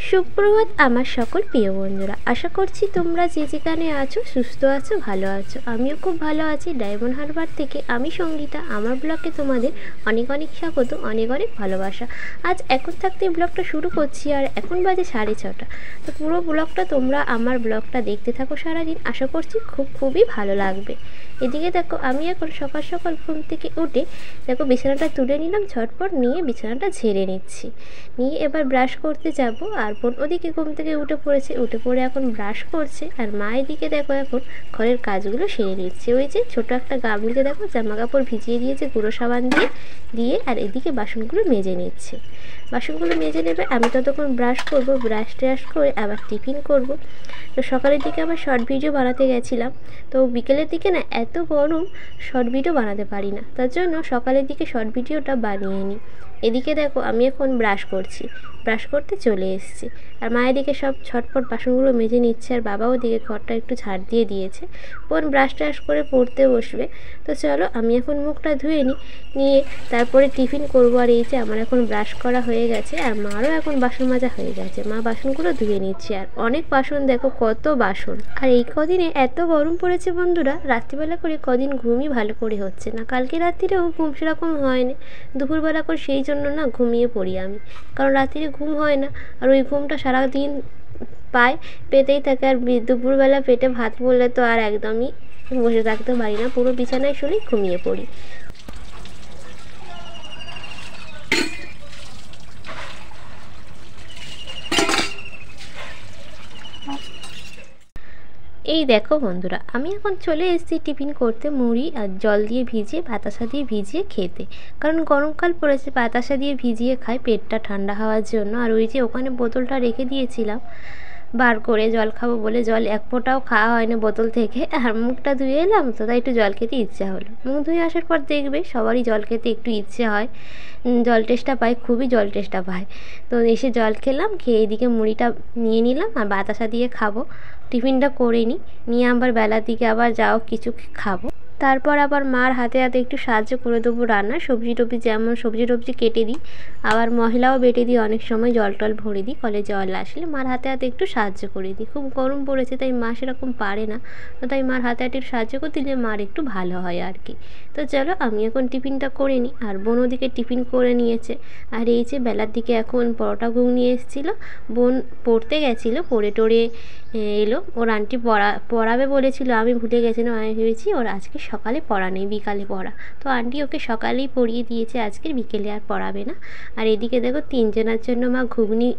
সুপ্রভাত আমার সকল প্রিয় বন্ধুরা, আশা করছি তোমরা যে যেখানে আছো সুস্থ আছো, ভালো আছো। আমিও খুব ভালো আছি। ডায়মন্ড হারবার থেকে আমি সঙ্গীতা, আমার ব্লগে তোমাদের অনেক অনেক স্বাগত, অনেক অনেক ভালোবাসা। আজ এখন থাকতে ব্লগটা শুরু করছি, আর এখন বাজে 6:30। তো পুরো ব্লগটা তোমরা আমার ব্লগটা দেখতে থাকো সারাদিন, আশা করছি খুবই ভালো লাগবে। এদিকে দেখো, আমি এখন সকাল সকাল ঘুম থেকে উঠে দেখো বিছানাটা তুলে নিলাম, ঝটপট নিয়ে বিছানাটা ঝেড়ে নিচ্ছি, নিয়ে এবার ব্রাশ করতে যাব। আর বোন ওদিকে ঘুম থেকে উঠে পড়েছে, উঠে পড়ে এখন ব্রাশ করছে। আর মা এদিকে দেখো এখন ঘরের কাজগুলো সেরে নিচ্ছে। ওই যে ছোটো একটা গামলিতে দেখো জামা কাপড় ভিজিয়ে দিয়েছে গুঁড়ো সাবান দিয়ে আর এদিকে বাসনগুলো মেজে নিচ্ছে। বাসনগুলো মেজে নেবে, আমি ততক্ষণ ব্রাশ করব, ব্রাশ ট্রাশ করে আবার টিফিন করব। তো সকালের দিকে আবার শর্ট ভিডিও বানাতে গেছিলাম, তো বিকেলের দিকে না এত গরম শর্ট ভিডিও বানাতে পারি না, তার জন্য সকালের দিকে শর্ট ভিডিওটা বানিয়ে নিই। এদিকে দেখো আমি এখন ব্রাশ করছি, ব্রাশ করতে চলে এসেছি। আর মায়ের দিকে সব ছটপট বাসনগুলো মেজে নিচ্ছে, আর বাবাও দিকে ঘরটা একটু ঝাড় দিয়ে দিয়েছে। বোন ব্রাশ ট্রাশ করে পড়তে বসবে। তো চলো আমি এখন মুখটা ধুয়ে নিয়ে তারপরে টিফিন করব। আর এই যে আমার এখন ব্রাশ করা হয়ে গেছে, আর মারও এখন বাসন মাজা হয়ে গেছে, মা বাসনগুলো ধুয়ে নিচ্ছে। আর অনেক বাসন, দেখো কত বাসন। আর এই কদিনে এত গরম পড়েছে বন্ধুরা, রাত্রিবেলা করে কদিন ঘুমই ভালো করে হচ্ছে না। কালকে রাত্রিরেও ঘুম সেরকম হয়নি, দুপুরবেলা করে সেই জন্য না ঘুমিয়ে পড়ি আমি, কারণ রাত্রিরে ঘুম হয় না। আর ওই ঘুমটা সারাদিন পেতেই থাকে। আর দুপুরবেলা পেটে ভাত পড়লে তো আর একদমই বসে থাকতে পারি না, পুরো বিছানায় শুলেই ঘুমিয়ে পড়ি। এই দেখো বন্ধুরা, আমি এখন চলে এসেছি টিফিন করতে, মুড়ি আর জল দিয়ে ভিজিয়ে বাতাসা দিয়ে ভিজিয়ে খেতে। কারণ গরমকাল পড়েছে, বাতাসা দিয়ে ভিজিয়ে খাই পেটটা ঠান্ডা হওয়ার জন্য। আর ওই যে ওখানে বোতলটা রেখে দিয়েছিলাম বার করে জল খাবো বলে, জল এক ফোঁটাও খাওয়া হয়নি বোতল থেকে। আর মুখটা ধুয়ে এলাম, তো তাই একটু জল খেতে ইচ্ছা হলো। মুখ ধুয়ে আসার পর দেখবে সবারই জল খেতে একটু ইচ্ছে হয়, জল টেস্টটা পায়, খুবই জল টেস্টটা পায়। তো এসে জল খেলাম, খেয়ে এদিকে মুড়িটা নিয়ে নিলাম আর বাতাসা দিয়ে খাবো। টিফিনটা করে নিয়ে আবার বেলার দিকে আবার যাও কিছু খাবো। তারপর আবার মার হাতে হাতে একটু সাহায্য করে দেবো রান্না, সবজি টবজি, যেমন সবজি টবজি কেটে দিই, আবার মশলাও বেটে দিই, অনেক সময় জল টল ভরে দিই, কলে জল আসলে মার হাতে হাতে একটু সাহায্য করে দিই। খুব গরম পড়েছে তাই মা সেরকম পারে না, তো তাই মার হাতে হাতে একটু সাহায্য করে দিলে মার একটু ভালো হয় আর কি। তো চলো আমি এখন টিফিনটা করে নিই। আর বোন ওদিকে টিফিন করে নিয়েছে। আর এই যে বেলার দিকে এখন পরোটা ঘুগনি এসেছিলো, বোন পড়তে গেছিলো, পড়ে টড়ে এলো। ওর আন্টি পড়াবে বলেছিল, আমি ভুলে গেছিলাম। আমি ভেবেছি ওর আজকে সকালে পড়া নেই, বিকালে পড়া। তো আন্টি ওকে সকালেই পড়িয়ে দিয়েছে, আজকের বিকেলে আর পড়াবে না। আর এদিকে দেখো তিনজনের জন্য মা ঘুগনি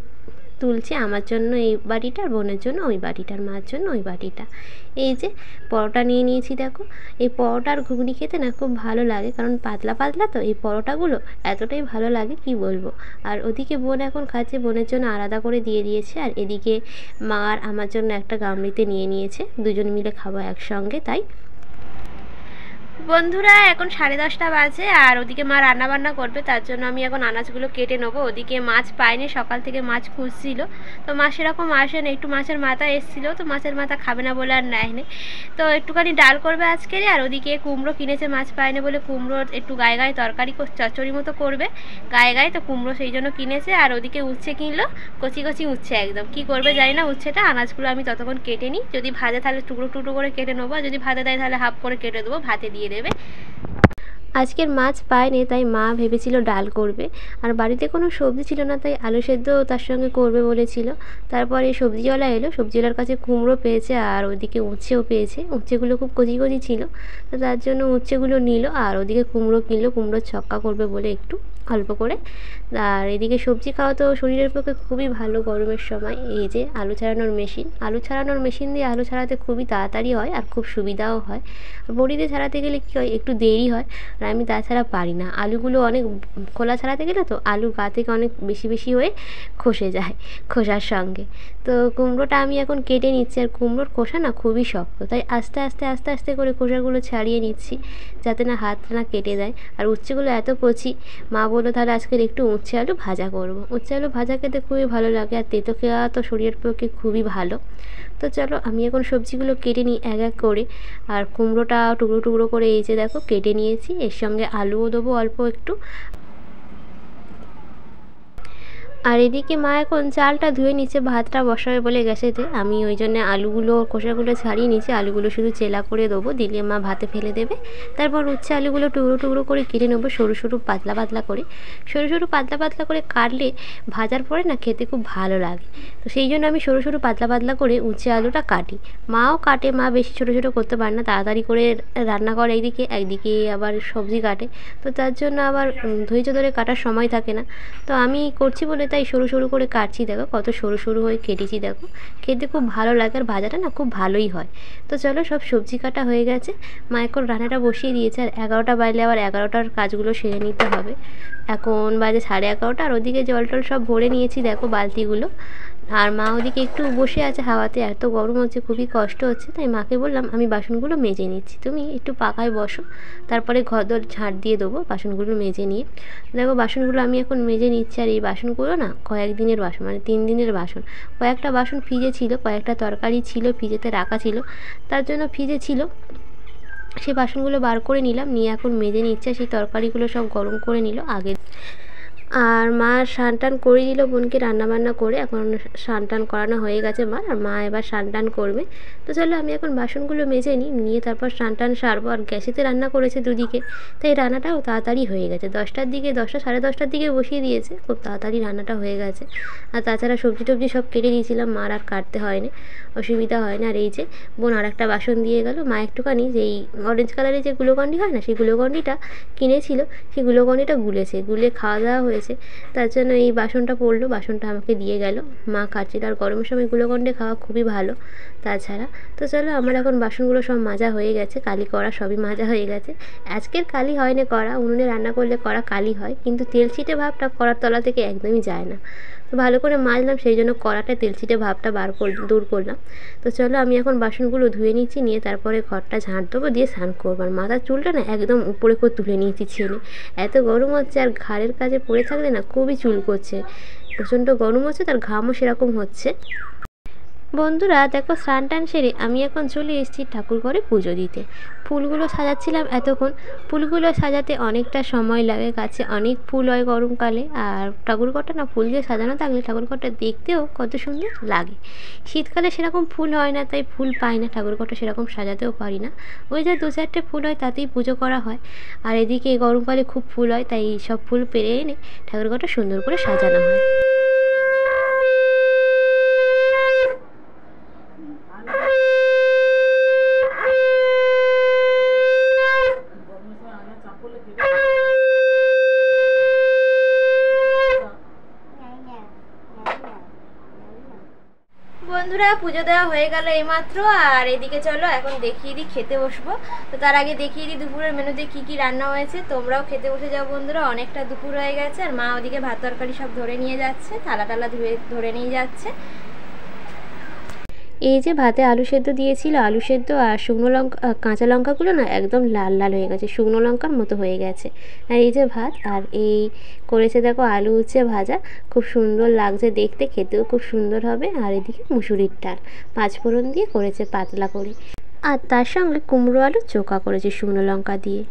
তুলছে, আমার জন্য এই বাটিটা, আর বোনের জন্য ওই বাটিটার, মার জন্য ওই বাটিটা। এই যে পরোটা নিয়ে নিয়েছি, দেখো এই পরোটা আর ঘুগনি খেতে না খুব ভালো লাগে, কারণ পাতলা পাতলা তো এই পরোটাগুলো এতটাই ভালো লাগে কি বলবো। আর ওদিকে বোন এখন খাচ্ছে, বোনের জন্য আলাদা করে দিয়ে দিয়েছে। আর এদিকে মা আর আমার জন্য একটা গামলিতে নিয়ে নিয়েছে, দুজন মিলে খাবো একসঙ্গে। তাই বন্ধুরা এখন 10:30 বাজে, আর ওদিকে মা রান্না বান্না করবে, তার জন্য আমি এখন আনাজগুলো কেটে নেবো। ওদিকে মাছ পাইনি, সকাল থেকে মাছ খুঁজছিল, তো মাছ সেরকম আসেনি। একটু মাছের মাথা এসেছিলো, তো মাছের মাথা খাবে না বলে আর নেয়নি, তো একটুখানি ডাল করবে আজকের। আর ওদিকে কুমড়ো কিনেছে, মাছ পায়নি বলে কুমড়োর একটু গায়ে গায়ে তরকারি চচ্চড়ি মতো করবে গায়ে গায়ে, তো কুমড়ো সেই জন্য কিনেছে। আর ওদিকে উচ্ছে কিনলো, কচি কচি উচ্ছে, একদম কি করবে জানি না উচ্ছেটা। আনাজগুলো আমি ততক্ষণ কেটে নিই, যদি ভাজে তাহলে টুকরো টুকরো করে কেটে নেবো, যদি ভাতে দেয় তাহলে হাফ করে কেটে দেবো, ভাতে দিয়ে দেবে। আজকের মাছ পায়নি, তাই মা ভেবেছিল ডাল করবে। আর বাড়িতে কোনো সবজি ছিল না, তাই আলু সেদ্ধ তার সঙ্গে করবে বলেছিল। তারপরে সবজিওয়ালা এলো, সবজিওয়ালার কাছে কুমড়ো পেয়েছে, আর ওদিকে উচ্ছেও পেয়েছে। উচ্ছেগুলো খুব কচি কচি ছিল, তো তার জন্য উচ্ছেগুলো নিল। আর ওদিকে কুমড়ো কিনলো, কুমড়োর ছক্কা করবে বলে একটু অল্প করে। আর এদিকে সবজি খাওয়া তো শরীরের পক্ষে খুবই ভালো গরমের সময়। এই যে আলু ছাড়ানোর মেশিন দিয়ে আলু ছাড়াতে খুবই তাড়াতাড়ি হয়, আর খুব সুবিধাও হয়। বড়িতে ছাড়াতে গেলে কী হয়, একটু দেরি হয়, আর আমি তাছাড়া পারি না। আলুগুলো অনেক খোলা ছাড়াতে গেলে তো আলু গা থেকে অনেক বেশি বেশি হয়ে খসে যায় খোসার সঙ্গে। তো কুমড়োটা আমি এখন কেটে নিচ্ছি, আর কুমড়োর খোসা না খুবই শক্ত, তাই আস্তে আস্তে আস্তে আস্তে করে খোসাগুলো ছাড়িয়ে নিচ্ছি, যাতে না হাত না কেটে দেয়। আর উচ্ছেগুলো এত কচি, মা বললো তাহলে আজকের একটু উচ্ছে আলু ভাজা করবো। উচ্ছে আলু ভাজা খেতে খুবই ভালো লাগে, আর তেতো খাওয়া তো শরীরের পক্ষে খুবই ভালো। তো চলো আমি এখন সবজিগুলো কেটে নিই এক এক করে। আর কুমড়োটা টুকরো টুকরো করে এই যে দেখো কেটে নিয়েছি, এর সঙ্গে আলুও দেবো অল্প একটু। আর এদিকে মা এখন চালটা ধুয়ে নিচ্ছে, ভাতটা বসাবে বলে গ্যাসেতে। আমি ওই জন্য আলুগুলো খোসাগুলো ছাড়িয়ে নিচ্ছি, আলুগুলো শুধু চেলা করে দেবো, দিলে মা ভাতে ফেলে দেবে। তারপর উচ্ছে আলুগুলো টুকরো টুকরো করে কেটে নেবো, সরু সরু পাতলা পাতলা করে। সরু সরু পাতলা পাতলা করে কাটলে ভাজার পরে না খেতে খুব ভালো লাগে। তো সেই জন্য আমি সরু সরু পাতলা পাতলা করে উচ্ছে আলুটা কাটি। মাও কাটে, মা বেশি ছোটো ছোটো করতে পারে না, তাড়াতাড়ি করে রান্না করে একদিকে, একদিকে আবার সবজি কাটে। তো তার জন্য আবার ধৈর্য ধরে কাটার সময় থাকে না। তো আমি করছি বলে তাই সরু সরু করে কাটছি। দেখো কত সরু সরু হয়ে কেটেছি, দেখো খেতে খুব ভালো লাগে, আর ভাজাটা না খুব ভালোই হয়। তো চলো, সব সবজি কাটা হয়ে গেছে, মা এখন রান্নাটা বসিয়ে দিয়েছে। আর 11টা বাজলে আবার 11টার কাজগুলো সেরে নিতে হবে। এখন বাজে 11:30, আর ওদিকে জল টল সব ভরে নিয়েছি দেখো বালতিগুলো। আর মা ওদিকে একটু বসে আছে হাওয়াতে, এত গরম হচ্ছে, খুবই কষ্ট হচ্ছে। তাই মাকে বললাম আমি বাসনগুলো মেজে নিচ্ছি, তুমি একটু পাখায় বসো, তারপরে ঘর দর ঝাঁট দিয়ে দেবো বাসনগুলো মেজে নিয়ে। দেখো বাসনগুলো আমি এখন মেজে নিচ্ছি। আর এই বাসনগুলো না কয়েকদিনের বাসন, মানে 3 দিনের বাসন। কয়েকটা বাসন ফ্রিজে ছিল, কয়েকটা তরকারি ছিল ফ্রিজেতে রাখা ছিল, তার জন্য ফ্রিজে ছিল, সেই বাসনগুলো বার করে নিলাম, নিয়ে এখন মেজে নিচ্ছে। সেই তরকারিগুলো সব গরম করে নিল আগে। আর মা স্নান টান করে দিল বোনকে রান্নাবান্না করে। এখন স্নান টান করানো হয়ে গেছে মা, আর মা এবার স্নান টান করবে। তো চলো আমি এখন বাসনগুলো মেজে নিই, নিয়ে তারপর স্নান টান সারবো। আর গ্যাসেতে রান্না করেছে দুদিকে, তাই রান্নাটাও তাড়াতাড়ি হয়ে গেছে। 10টার দিকে, 10টা সাড়ে 10টার দিকে বসিয়ে দিয়েছে, খুব তাড়াতাড়ি রান্নাটা হয়ে গেছে। আর তাছাড়া সবজি টবজি সব কেটে দিয়েছিলাম, মার আর কাটতে হয়নি, অসুবিধা হয় না। আর এই যে বোন আর একটা বাসন দিয়ে গেল। মা একটুখানি যেই অরেঞ্জ কালারের যে গ্লুকন্ডি হয় না, সেই গ্লুকন্ডিটা কিনেছিল, সেই গ্লুকন্ডিটা গুলে খাওয়া দাওয়া হয়েছে, তার জন্য এই বাসনটা পড়লো, বাসনটা আমাকে দিয়ে গেল। মা কাটছিল, আর গরমের সময় গ্লুকন্ডি খাওয়া খুবই ভালো তাছাড়া। তো চলো আমার এখন বাসনগুলো সব মাজা হয়ে গেছে, কালি করা সবই মাজা হয়ে গেছে। আজকের কালি হয় না করা, উনুনে রান্না করলে করা কালি হয়, কিন্তু তেল ছিটে ভাবটা কড়ার তলা থেকে একদমই যায় না। তো ভালো করে মাজলাম, সেই জন্য কড়াটা তেল ছিটে ভাবটা দূর করলাম। তো চলো আমি এখন বাসনগুলো ধুয়ে নিচ্ছি, নিয়ে তারপরে ঘরটা ঝাঁট দেবো, দিয়ে স্নান করবো। আর মাথার চুলটা না একদম উপরে করে তুলে নিয়েছি ছেলে, এত গরম হচ্ছে। আর ঘাড়ের কাছে পড়ে থাকলে না খুবই চুল করছে, প্রচণ্ড গরম হচ্ছে, তার ঘামও সেরকম হচ্ছে। বন্ধুরা দেখো, স্নান টান সেরে আমি এখন চলে এসেছি ঠাকুর ঘরে পুজো দিতে। ফুলগুলো সাজাচ্ছিলাম এতক্ষণ। ফুলগুলো সাজাতে অনেকটা সময় লাগে, গাছে অনেক ফুল হয় গরমকালে। আর ঠাকুরঘরটা না ফুল দিয়ে সাজানো থাকলে ঠাকুরঘরটা দেখতেও কত সুন্দর লাগে। শীতকালে সেরকম ফুল হয় না, তাই ফুল পাই না, ঠাকুরঘরটা সেরকম সাজাতেও পারি না। ওই যে 2-4টে ফুল হয় তাতেই পুজো করা হয়। আর এদিকে গরমকালে খুব ফুল হয়, তাই সব ফুল পেরে এনে ঠাকুরঘরটা সুন্দর করে সাজানো হয়। বন্ধুরা পুজো দেওয়া হয়ে গেল এইমাত্র। আর এদিকে চলো এখন দেখিয়ে দিই, খেতে বসবো। তো তার আগে দেখিয়ে দিই দুপুরের মেনুতে কি কি রান্না হয়েছে। তোমরাও খেতে বসে যাও বন্ধুরা, অনেকটা দুপুর হয়ে গেছে। আর মা ওদিকে ভাত তরকারি সব ধরে নিয়ে যাচ্ছে, থালা টালা ধরে নিয়ে যাচ্ছে। এই যে ভাতে আলু সেদ্ধ দিয়েছিল, আলু সেদ্ধ আর শুকনো লঙ্কা, কাঁচা লঙ্কাগুলো না একদম লাল লাল হয়ে গেছে, শুকনো লঙ্কার মতো হয়ে গেছে। আর এই যে ভাত, আর এই করেছে দেখো আলু উচ্ছে ভাজা, খুব সুন্দর লাগছে দেখতে, খেতেও খুব সুন্দর হবে। আর এদিকে মুসুরির ডাল 5 ফোড়ন দিয়ে করেছে পাতলা করে, আর তার সঙ্গে কুমড়ো আলু চোখা করেছে শুকনো লঙ্কা দিয়ে।